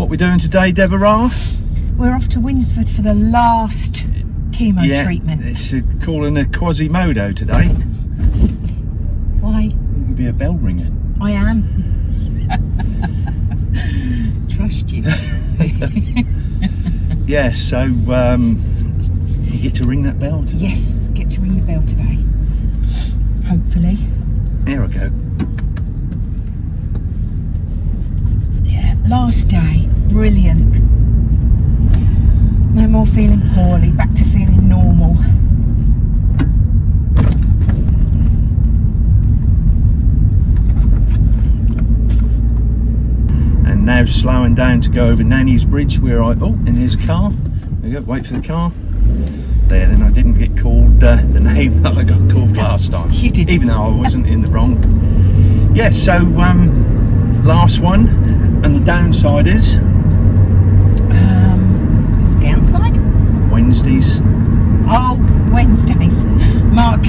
what we're doing today, Deborah? We're off to Winsford for the last chemo treatment. It's calling a Quasimodo today. Why? You could be a bell ringer. I am. Trust you. Yeah, so you get to ring that bell today? Yes, get to ring the bell today. Hopefully. Here I go. Yeah, last day, brilliant. No more feeling poorly, back to feeling normal. And now slowing down to go over Nanny's Bridge where and here's a car. There you go, wait for the car. There, then I didn't get called the name that I got called last time. You did. Even though I wasn't in the wrong. Yeah, so last one, and the downside is? Is it downside? Wednesdays. Oh, Wednesdays. Mark.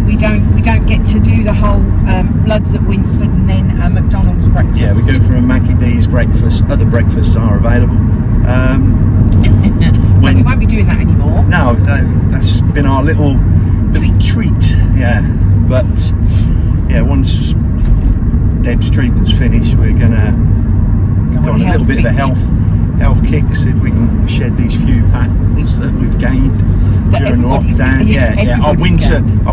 We don't get to do the whole Bloods at Winsford and then a McDonald's breakfast. Yeah, we go for a Mackie D's breakfast. Other breakfasts are available. So we won't be doing that anymore. No, that's been our little treat. Yeah, but yeah, once Deb's treatment's finished, we're gonna go on a little bit of a health kick, see if we can shed these few pounds that we've gained during lockdown. Yeah, our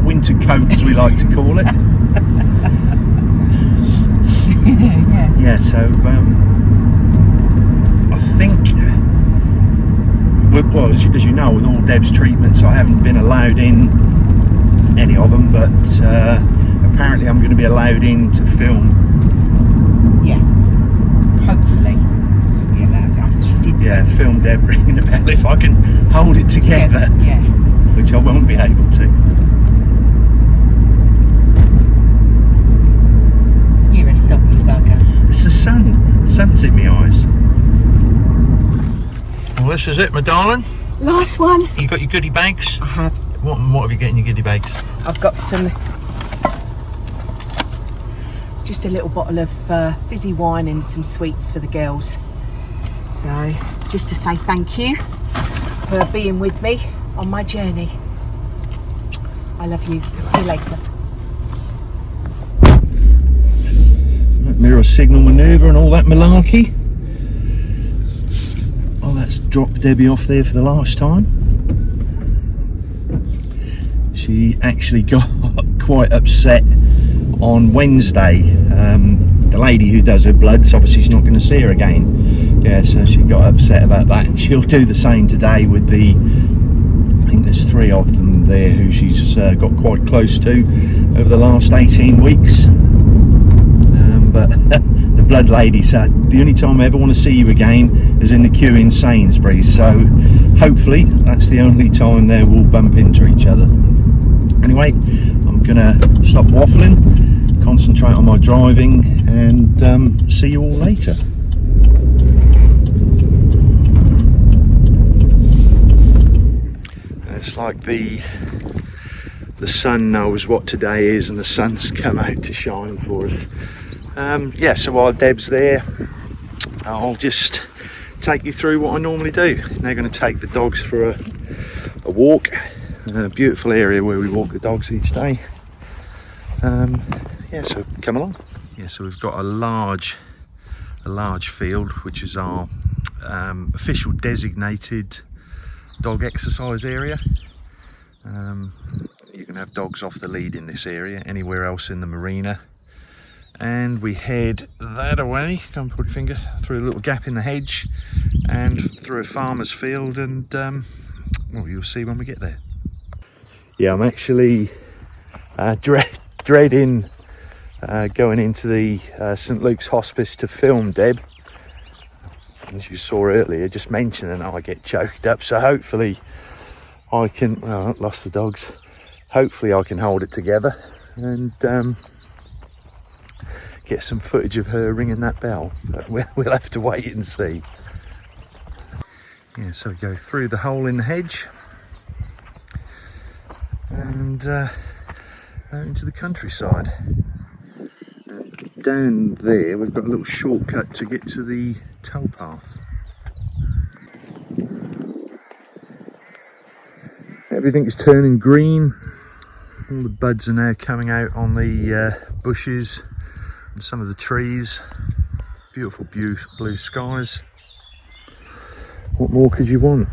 winter coat, as we like to call it. Yeah, so I think, well, as you know, with all Deb's treatments, I haven't been allowed in any of them, but apparently I'm going to be allowed in to film. Yeah, hopefully be allowed in. She did say. Yeah, film Deb ringing the bell if I can hold it together. Yeah. Which I won't be able to. You're a soppy bugger. It's the sun. The sun's in my eyes. Well, this is it, my darling. Last one. You got your goodie bags? I have. What have you got in your goodie bags? I've got just a little bottle of fizzy wine and some sweets for the girls. So, just to say thank you for being with me on my journey. I love you. See you later. Mirror signal manoeuvre and all that malarkey. Oh, that's dropped Debbie off there for the last time. She actually got quite upset on Wednesday. The lady who does her bloods, obviously she's not going to see her again. Yeah, so she got upset about that, and she'll do the same today with I think there's 3 of them there who she's got quite close to over the last 18 weeks. But the blood lady said the only time I ever want to see you again is in the queue in Sainsbury's, so hopefully that's the only time they will bump into each other. Anyway, I'm gonna stop waffling, concentrate on my driving, and see you all later. It's like the sun knows what today is, and the sun's come out to shine for us. Yeah, so while Deb's there, I'll just take you through what I normally do. They're going to take the dogs for a walk. A beautiful area where we walk the dogs each day. Yeah, so come along. Yeah, so we've got a large field, which is our official designated dog exercise area. You can have dogs off the lead in this area, anywhere else in the marina. And we head that away, go and put your finger through a little gap in the hedge and through a farmer's field, and well, you'll see when we get there. Yeah, I'm actually dreading going into the St Luke's Hospice to film Deb. As you saw earlier, just mentioning I get choked up, so hopefully I can, well, I've lost the dogs, hopefully I can hold it together and get some footage of her ringing that bell, but we'll have to wait and see. Yeah, so we go through the hole in the hedge and out into the countryside. down there we've got a little shortcut to get to the towpath. Everything is turning green. All the buds are now coming out on the bushes and some of the trees. Beautiful blue skies. What more could you want?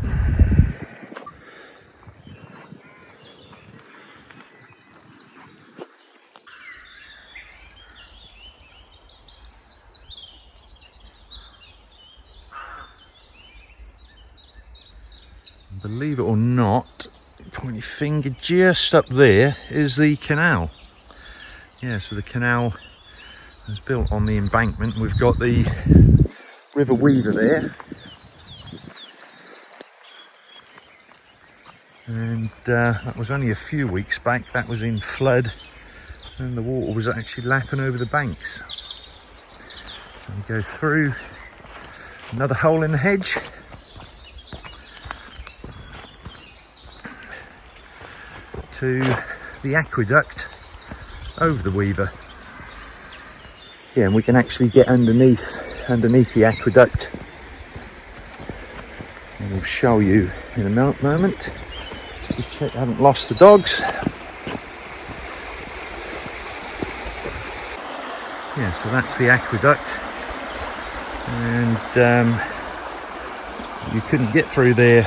Believe it or not, point your finger just up there is the canal. Yeah, so the canal is built on the embankment. We've got the River Weaver there, and that was only a few weeks back. That was in flood and the water was actually lapping over the banks. So we go through another hole in the hedge, to the aqueduct over the Weaver. Yeah, and we can actually get underneath the aqueduct, and we'll show you in a moment. We check, haven't lost the dogs. Yeah, so that's the aqueduct, and you couldn't get through there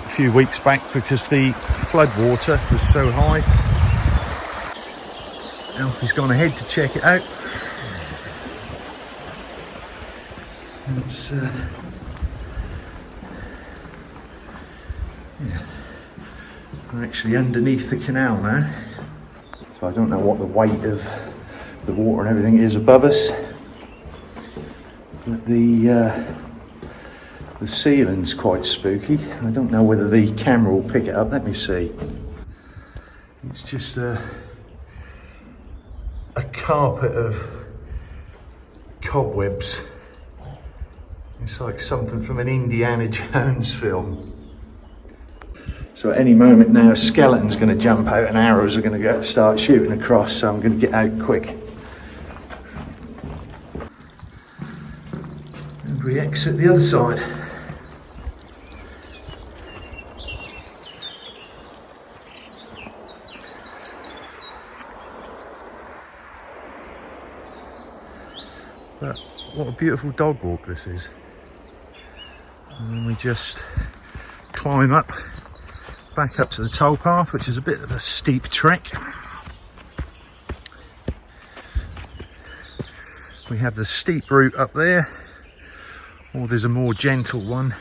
a few weeks back because the flood water was so high. Alfie's gone ahead to check it out. It's yeah, we're actually underneath the canal now, so I don't know what the weight of the water and everything is above us, but the ceiling's quite spooky. I don't know whether the camera will pick it up. Let me see. It's just a carpet of cobwebs. It's like something from an Indiana Jones film. So at any moment now, a skeleton's going to jump out and arrows are going to start shooting across, so I'm going to get out quick. And we exit the other side. But what a beautiful dog walk this is. And then we just climb up, back up to the towpath, which is a bit of a steep trek. We have the steep route up there, or there's a more gentle one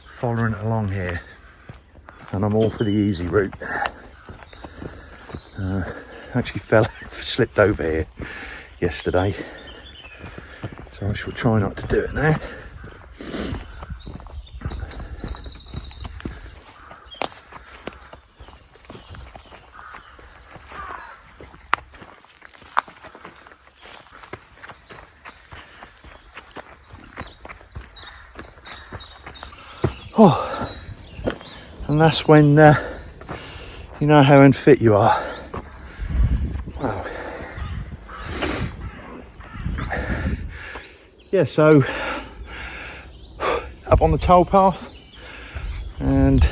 following it along here. And I'm all for the easy route. Actually slipped over here yesterday, so I shall try not to do it now. Oh, and that's when you know how unfit you are. Wow. Yeah, so up on the towpath, and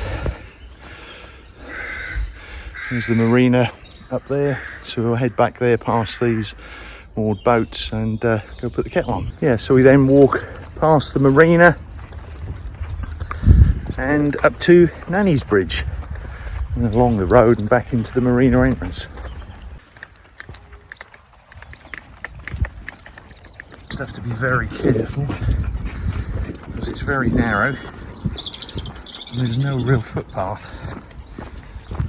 there's the marina up there, so we'll head back there past these moored boats and go put the kettle on. Yeah, so we then walk past the marina and up to Nanny's Bridge and along the road and back into the marina entrance. Just have to be very careful because it's very narrow and there's no real footpath.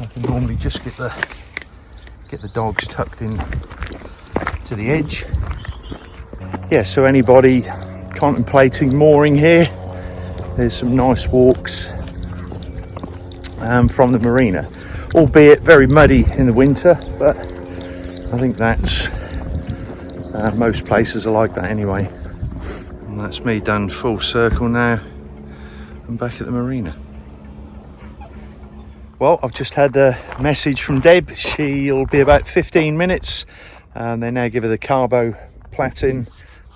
I can normally just get the dogs tucked in to the edge. Yeah, so anybody contemplating mooring here, there's some nice walks from the marina, albeit very muddy in the winter, but I think that's most places are like that anyway. And that's me done full circle now. I'm back at the marina. Well, I've just had a message from Deb. She'll be about 15 minutes. They now give her the carbo plaiting,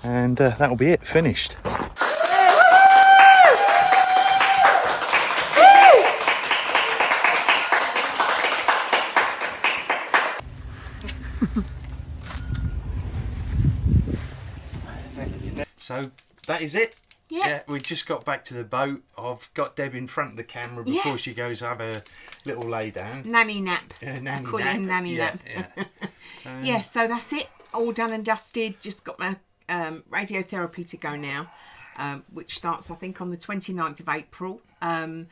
and that'll be it, finished. So that is it. Yeah, we just got back to the boat. I've got Deb in front of the camera before she goes have a little lay down. Nanny nap. Nanny Call nap. it a nanny nap. Yeah, so that's it. All done and dusted. Just got my radiotherapy to go now, which starts, I think, on the 29th of April. And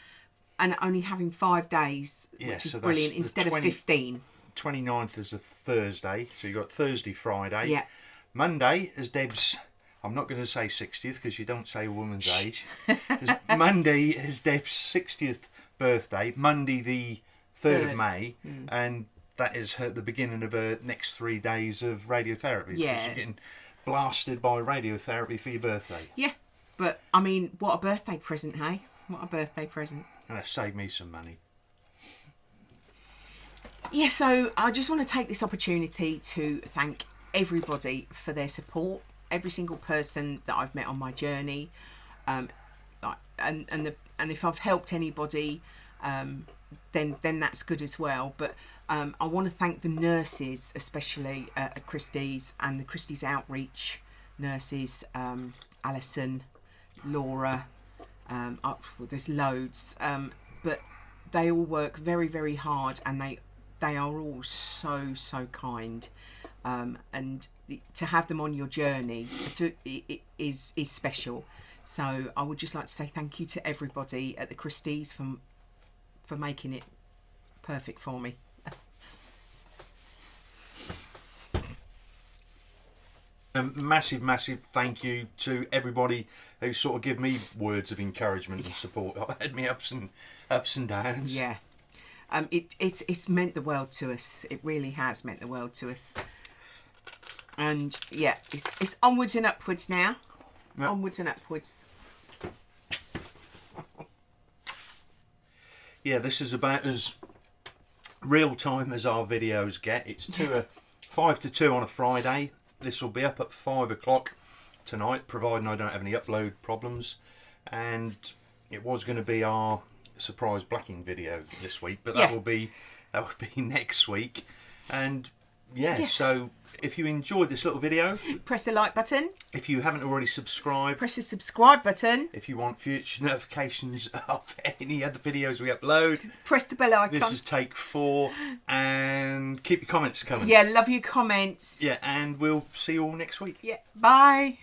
only having 5 days, which is brilliant, instead of 15. 29th is a Thursday, so you've got Thursday, Friday. Yeah. Monday is Deb's... I'm not going to say 60th because you don't say a woman's age. Monday is Deb's 60th birthday, Monday the 3rd of May, and that is the beginning of her next 3 days of radiotherapy. Yeah. So she's getting blasted by radiotherapy for your birthday. Yeah, but I mean, what a birthday present, hey? What a birthday present. And that saved me some money. Yeah, so I just want to take this opportunity to thank everybody for their support. Every single person that I've met on my journey, and if I've helped anybody, then that's good as well. But I want to thank the nurses, especially at Christie's and the Christie's outreach nurses, Alison, Laura. Well, there's loads, but they all work very, very hard, and they are all so kind. And to have them on your journey is special. So I would just like to say thank you to everybody at the Christie's for making it perfect for me. A massive thank you to everybody who sort of give me words of encouragement and support. I've had me ups and downs. Yeah, it's meant the world to us. It really has meant the world to us. And yeah, it's onwards and upwards now. Yep. Onwards and upwards. Yeah, this is about as real time as our videos get. It's 5 to 2 on a Friday. This will be up at 5 o'clock tonight, providing I don't have any upload problems. And it was going to be our surprise blacking video this week, but that will be next week. And yes. So if you enjoyed this little video, press the like button. If you haven't already subscribed, press the subscribe button. If you want future notifications of any other videos we upload, press the bell icon. This is take 4, and keep your comments coming. Yeah, love your comments. Yeah, and we'll see you all next week. Yeah, bye.